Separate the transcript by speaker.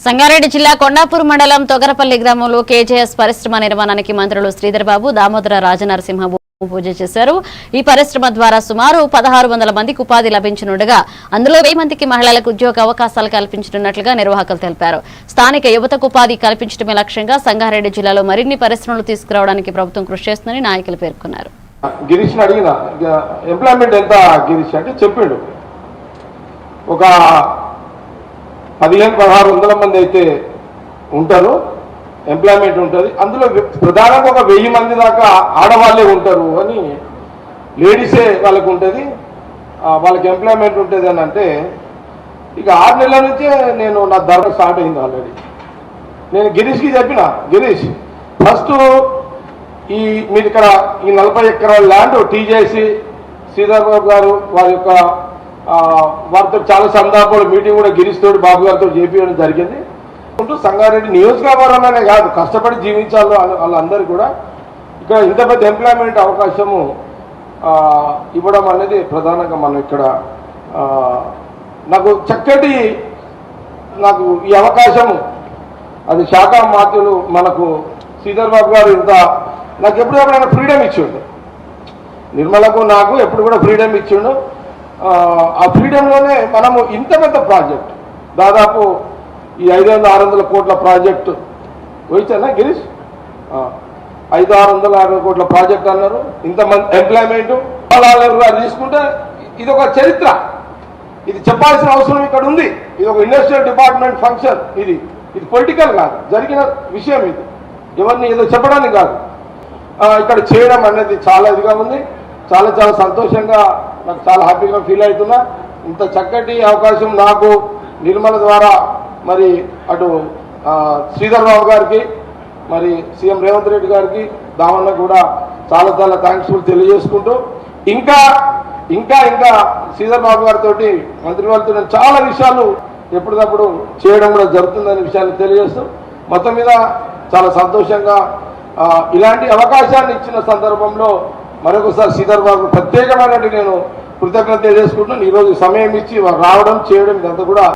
Speaker 1: సంగారెడ్డి జిల్లా కొండాపూర్ మండలం తొగరపల్లి గ్రామంలో కేజీఎస్ పరిశ్రమ నిర్మాణానికి మంత్రులు శ్రీధర్ బాబు, దామోదర రాజనరసింహ పూజ చేశారు. ఈ పరిశ్రమ ద్వారా సుమారు 1600 మందికి ఉపాధి లభించనుండగా అందులో 1000 మందికి మహిళలకు ఉద్యోగ అవకాశాలు కల్పించనున్నట్లుగా నిర్వాహకులు తెలిపారు. స్థానిక యువతకు ఉపాధి కల్పించడమే లక్ష్యంగా సంగారెడ్డి జిల్లాలో మరిన్ని పరిశ్రమలు తీసుకురావడానికి ప్రభుత్వం కృషి చేస్తుందని నాయకులు పేర్కొన్నారు.
Speaker 2: గిరీష్ అడిగిన ఎంప్లాయ్మెంట్ ఎంత గిరీష్ అంటే చెప్పిండు, ఒక 1500-1600 మంది అయితే ఉంటారు, ఎంప్లాయ్మెంట్ ఉంటుంది. అందులో ప్రధానంగా ఒక 1000 మంది దాకా ఆడవాళ్ళే ఉంటారు అని, లేడీసే వాళ్ళకు ఉంటుంది, వాళ్ళకి ఎంప్లాయ్మెంట్ ఉంటుంది అని అంటే ఇక 6 నెలల నుంచే నా ధర్మ స్టార్ట్ అయింది. ఆల్రెడీ నేను గిరీష్కి చెప్పిన, గిరీష్ ఫస్ట్ మీరు ఇక్కడ ఈ 40 ఎకరాల ల్యాండ్ టీజేసి శ్రీధర్ బాబు గారు వారితో చాలా సందర్భాలు మీటింగ్ కూడా గిరీష్ తోటి బాబు గారితో చేపించడం జరిగింది. సంగారెడ్డి నియోజకవర్గంలోనే కాదు, కష్టపడి జీవించాలి వాళ్ళందరూ కూడా ఇక్కడ ఇంత పెద్ద ఎంప్లాయ్మెంట్ అవకాశము ఇవ్వడం అనేది ప్రధానంగా మనం ఇక్కడ నాకు ఈ అవకాశము అది శాఖ మాత్రులు మనకు శ్రీధర్ బాబు గారు నాకు ఎప్పుడైనా ఫ్రీడమ్ ఇచ్చిండు, నిర్మలకు నాకు ఎప్పుడు కూడా ఫ్రీడమ్ ఇచ్చిండు. ఆ ఫ్రీడంలోనే మనము ఇంత పెద్ద ప్రాజెక్ట్, దాదాపు ఈ 500-600 కోట్ల ప్రాజెక్టు వచ్చానా గిరీష్, 500-600 కోట్ల ప్రాజెక్ట్ అన్నారు. ఇంతమంది ఎంప్లాయ్మెంట్ గారు తీసుకుంటే ఇది ఒక చరిత్ర, ఇది చెప్పాల్సిన అవసరం ఇక్కడ ఉంది. ఇది ఒక ఇండస్ట్రియల్ డిపార్ట్మెంట్ ఫంక్షన్, ఇది పొలిటికల్ కాదు, జరిగిన విషయం. ఇది ఎవరిని ఏదో చెప్పడానికి కాదు, ఇక్కడ చేయడం అనేది చాలా ఇదిగా ఉంది. చాలా చాలా సంతోషంగా, నాకు చాలా హ్యాపీగా ఫీల్ అవుతున్నా. ఇంత చక్కటి అవకాశం నాకు నిర్మల ద్వారా మరి అటు శ్రీధర్ బాబు గారికి, మరి సీఎం రేవంత్ రెడ్డి గారికి, దావన్న కూడా చాలా చాలా థ్యాంక్స్ఫుల్ తెలియజేసుకుంటూ ఇంకా ఇంకా ఇంకా శ్రీధర్ బాబు గారితో మంత్రివర్గంతో నేను చాలా విషయాలు ఎప్పటికప్పుడు చేయడం కూడా జరుగుతుందనే విషయాన్ని తెలియజేస్తూ మొత్తం మీద చాలా సంతోషంగా ఇలాంటి అవకాశాన్ని ఇచ్చిన సందర్భంలో మరొకసారి శ్రీధర్ బాబు ప్రత్యేకమైనటువంటి నేను కృతజ్ఞత తెలియజేసుకుంటున్నాను. ఈరోజు సమయం ఇచ్చి రావడం చేయడం ఇదంతా కూడా